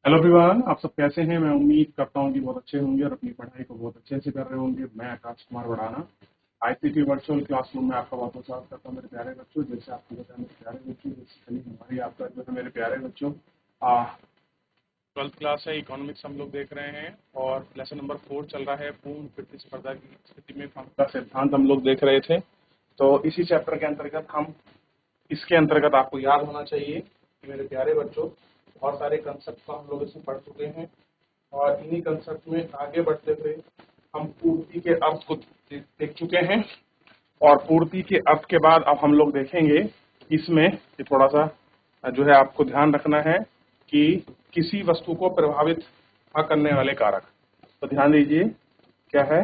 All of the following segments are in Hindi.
हेलो एवरीवन, आप सब कैसे हैं। मैं उम्मीद करता हूं कि बहुत अच्छे होंगे और अपनी पढ़ाई को बहुत अच्छे से कर रहे होंगे। मैं आकाश कुमार बढ़ाना आईसीटी वर्चुअल क्लासरूम में आपका बहुत बहुत स्वागत करता हूं मेरे प्यारे बच्चों। जैसे आपको पता है मेरे प्यारे बच्चों, बेसिकली हमारी आपका जो है मेरे प्यारे बच्चों 12th क्लास है, इकोनॉमिक्स हम लोग देख रहे हैं और लेसन नंबर 4 चल रहा है, पूर्ण प्रतिस्पर्धा की स्थिति में फर्म का सिद्धांत हम लोग देख रहे थे। तो इसी चैप्टर के अंतर्गत इसके अंतर्गत आपको याद होना चाहिए कि मेरे प्यारे बच्चों बहुत सारे कंसेप्ट को हम लोग इसमें पढ़ चुके हैं और इन्हीं कंसेप्ट में आगे बढ़ते हुए हम पूर्ति के अर्थ को देख चुके हैं। और पूर्ति के अर्थ के बाद अब हम लोग देखेंगे इसमें कि थोड़ा सा जो है आपको ध्यान रखना है कि किसी वस्तु को प्रभावित न करने वाले कारक। तो ध्यान दीजिए क्या है,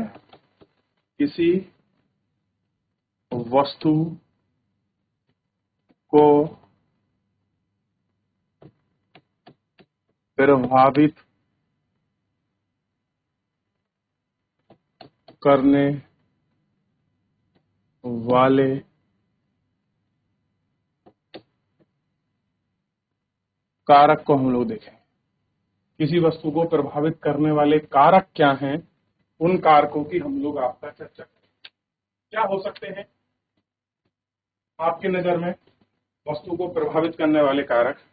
किसी वस्तु को प्रभावित करने वाले कारक को हम लोग देखें। किसी वस्तु को प्रभावित करने वाले कारक क्या हैं, उन कारकों की हम लोग आपका चर्चा करें। क्या हो सकते हैं आपकी नजर में वस्तु को प्रभावित करने वाले कारक।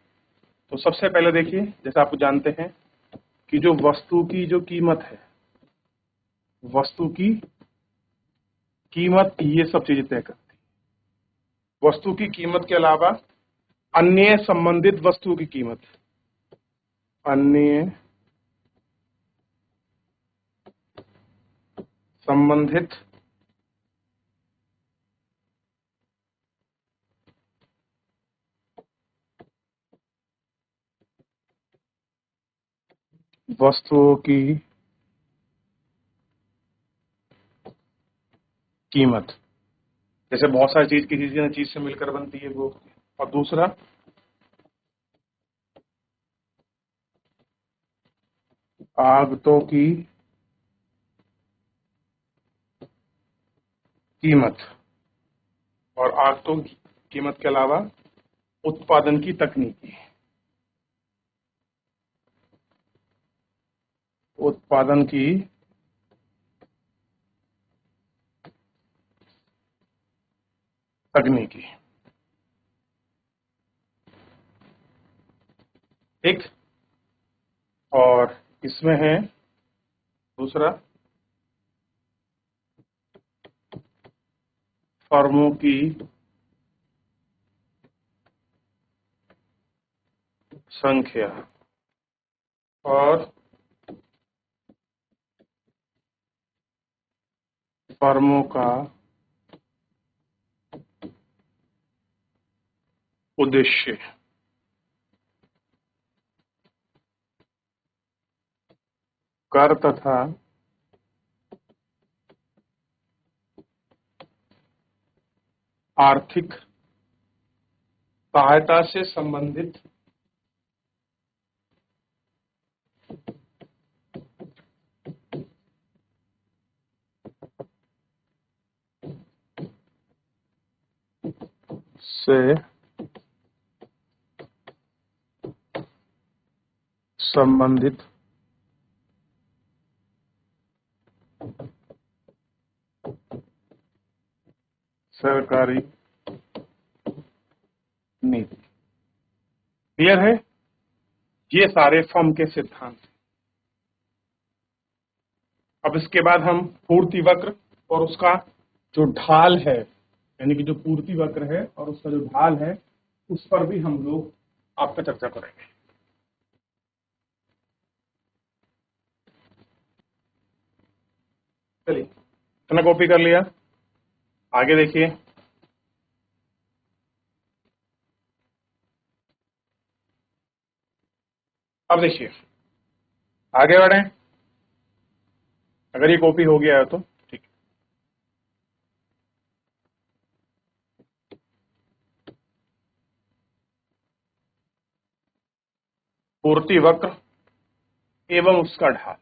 तो सबसे पहले देखिए, जैसे आप जानते हैं कि जो वस्तु की जो कीमत है, वस्तु की कीमत ये सब चीजें तय करती है। वस्तु की कीमत के अलावा अन्य संबंधित वस्तु की कीमत, अन्य संबंधित वस्तुओं की कीमत, जैसे बहुत सारी चीज किसी चीज से मिलकर बनती है वो। और दूसरा आगतों की कीमत, और आगतों की कीमत के अलावा उत्पादन की तकनीकी, उत्पादन की तकनीकी। ठीक। और इसमें है दूसरा फर्मों की संख्या और फर्मों का उद्देश्य। कर तथा आर्थिक सहायता से संबंधित से संबंधित सरकारी नीति। क्लियर है, ये सारे फर्म के सिद्धांत। अब इसके बाद हम पूर्ति वक्र और उसका जो ढाल है, यानी कि जो पूर्ति वक्र है और उसका जो ढाल है, उस पर भी हम लोग आपका चर्चा करेंगे। चलिए, इतना कॉपी कर लिया, आगे देखिए। अब देखिए आगे बढ़े, अगर ये कॉपी हो गया है तो ठीक। पूर्ति वक्र एवं उसका ढाल।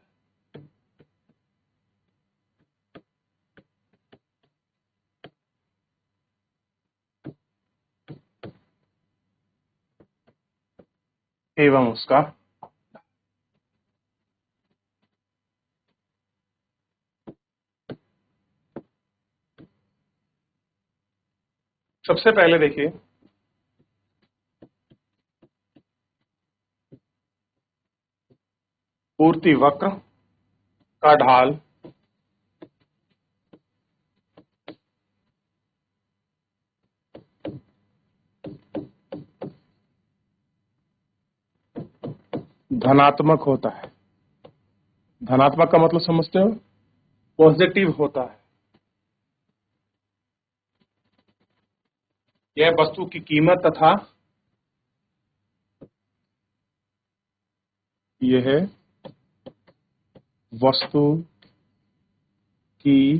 एवं उसका, सबसे पहले देखिए, पूर्ति वक्र का ढाल धनात्मक होता है। धनात्मक का मतलब समझते हो? पॉजिटिव होता है। यह वस्तु की कीमत तथा यह वस्तु की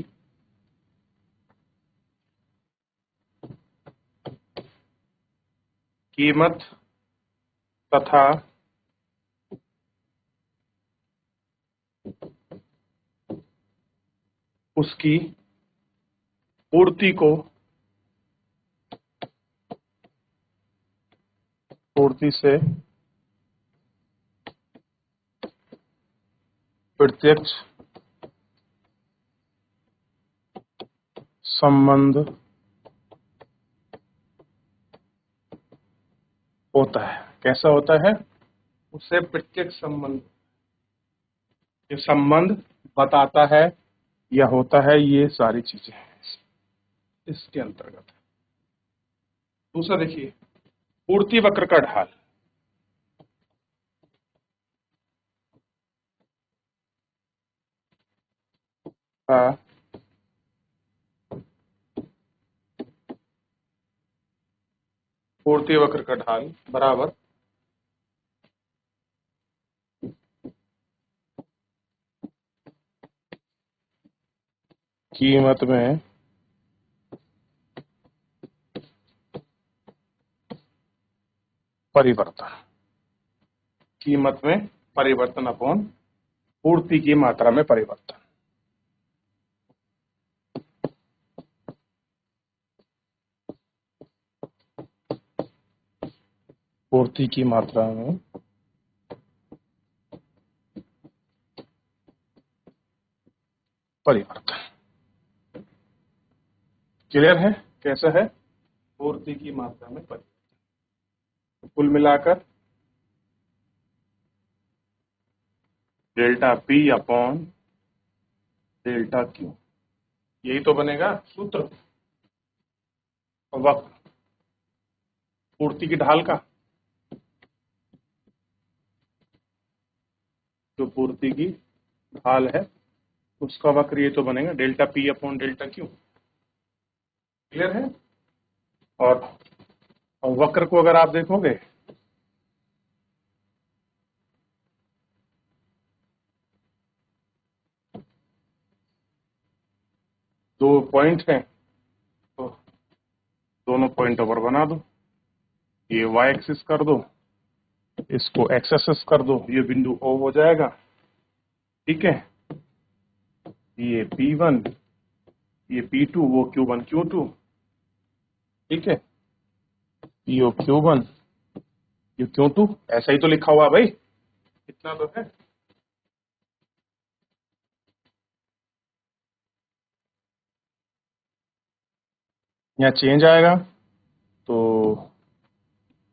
कीमत तथा उसकी पूर्ति से प्रत्यक्ष संबंध होता है। कैसा होता है? उससे प्रत्यक्ष संबंध, ये संबंध बताता है या होता है, ये सारी चीजें हैं इसके अंतर्गत। दूसरा देखिए, पूर्ति वक्र का ढाल। का पूर्ति वक्र का ढाल बराबर कीमत में परिवर्तन। कीमत में परिवर्तन अपॉन पूर्ति की मात्रा में परिवर्तन। पूर्ति की मात्रा में परिवर्तन। क्लियर है? कैसा है? पूर्ति की मात्रा में परिवर्तन। कुल मिलाकर delta P upon delta Q, यही तो बनेगा सूत्र वक्र पूर्ति की ढाल का। जो पूर्ति की ढाल है उसका वक्र ये तो बनेगा delta P upon delta Q. Clear है? और वक्र को अगर आप देखोगे दो पॉइंट हैं, तो दोनों पॉइंट पर बना दो। ये वाई एक्सिस कर दो, इसको एक्स एक्सिस कर दो, ये बिंदु ओ हो जाएगा। ठीक है, ये P1, ये P2, वो Q1 Q2। ठीक है, ये Q1 ये Q2, ऐसा ही तो लिखा हुआ है भाई, इतना तो है। यहाँ चेंज आएगा तो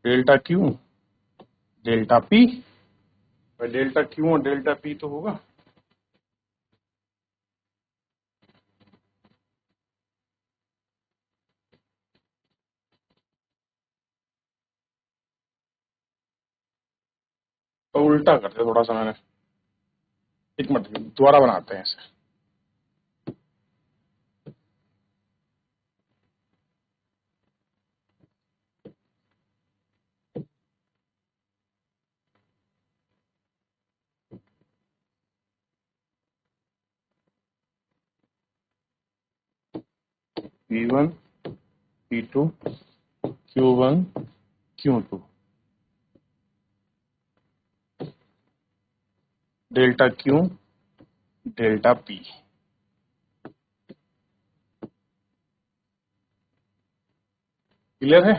delta Q delta P, delta Q और डेल्टा पी तो होगा। तो उल्टा करते थोड़ा सा मैंने, एक मिनट दोबारा बनाते हैं इसे। P1 P2 Q1 Q2 delta Q delta P. Clear है?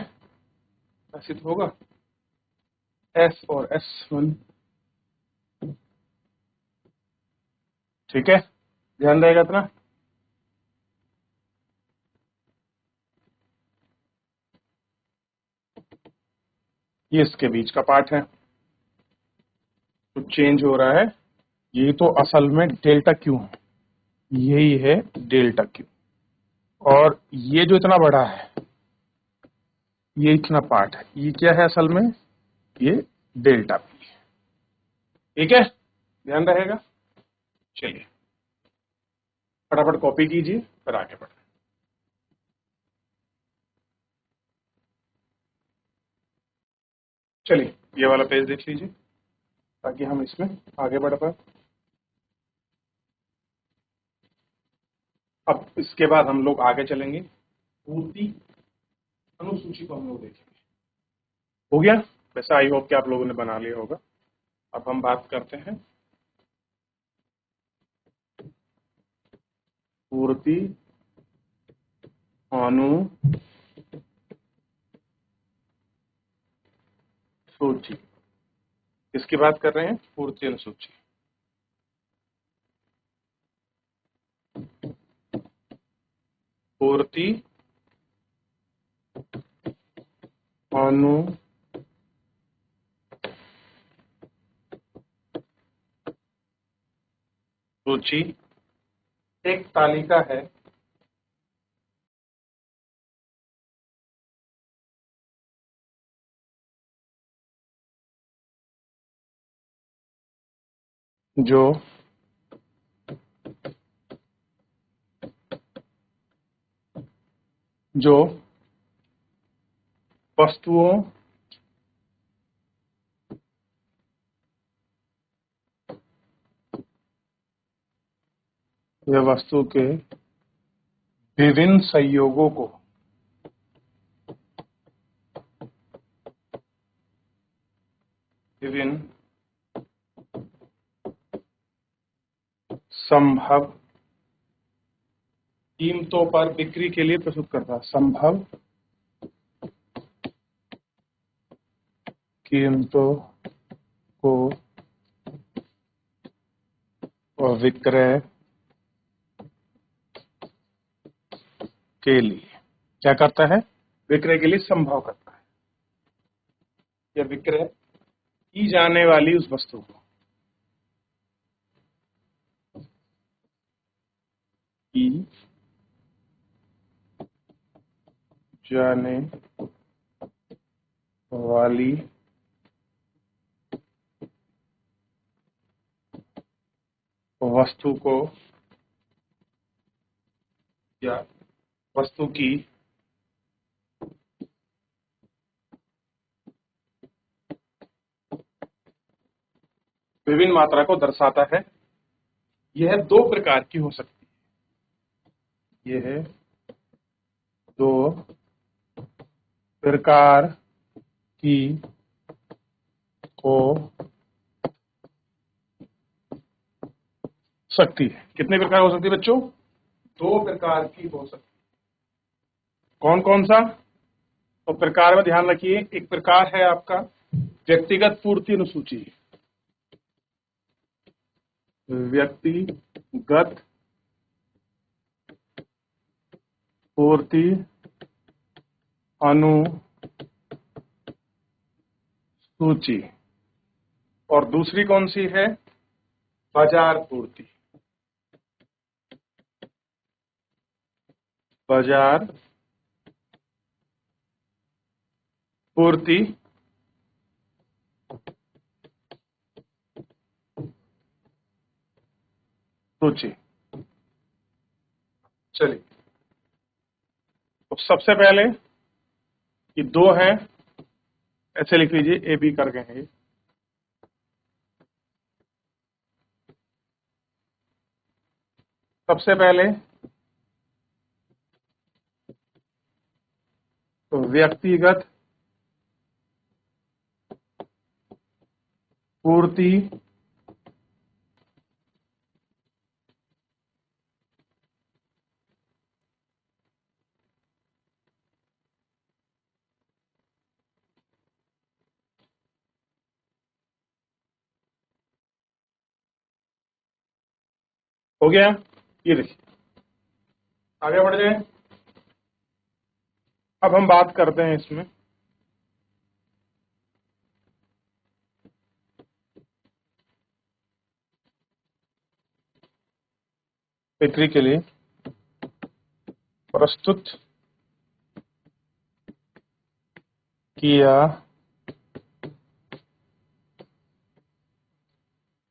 ऐसे तो होगा एस और S1। ठीक है, ध्यान रहेगा इतना। ये इसके बीच का पार्ट है, तो चेंज हो रहा है। ये तो असल में डेल्टा क्यू है, यही है डेल्टा क्यू। और ये जो इतना बड़ा है, ये इतना पार्ट है, ये क्या है असल में, ये डेल्टा पी है। ठीक है, ध्यान रहेगा। चलिए फटाफट कॉपी कीजिए, फिर आगे बढ़े। चलिए ये वाला पेज देख लीजिए ताकि हम इसमें आगे बढ़ पाए। अब इसके बाद हम लोग आगे चलेंगे, पूर्ति अनुसूची को हम लोग देखेंगे। हो गया, वैसे आई होप कि आप लोगों ने बना लिया होगा। अब हम बात करते हैं पूर्ति अनुसूची। किसकी बात कर रहे हैं, पूर्ति अनुसूची। पूर्ति अनुसूची एक तालिका है जो जो वस्तुओं या वस्तु के विभिन्न संयोगों को विभिन्न संभव कीमतों पर बिक्री के लिए प्रस्तुत करता है। संभव कीमतों को विक्रय के लिए क्या करता है, विक्रय के लिए संभव करता है, या विक्रय की जाने वाली उस वस्तु को की जाने वाली वस्तु को या वस्तु की विभिन्न मात्रा को दर्शाता है। यह दो प्रकार की हो सकती है, यह दो प्रकार की हो सकती है। कितने प्रकार हो सकती है बच्चों, दो प्रकार की हो सकती है। कौन कौन सा, तो प्रकार में ध्यान रखिए, एक प्रकार है आपका व्यक्तिगत पूर्ति अनुसूची। व्यक्तिगत पूर्ति अनुसूची। और दूसरी कौन सी है, बाजार पूर्ति। बाजार पूर्ति सूची। चलिए तो सबसे पहले ये दो हैं, ऐसे लिख लीजिए, ए बी कर गए हैं ये। सबसे पहले तो व्यक्तिगत पूर्ति हो गया। ये देखिए, आगे बढ़ जाए। अब हम बात करते हैं इसमें बिक्री के लिए प्रस्तुत किया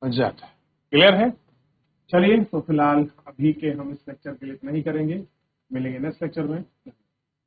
जाता है। क्लियर है? चलिए, तो फिलहाल अभी के हम इस लेक्चर के लिए इतना ही करेंगे। मिलेंगे नेक्स्ट लेक्चर में।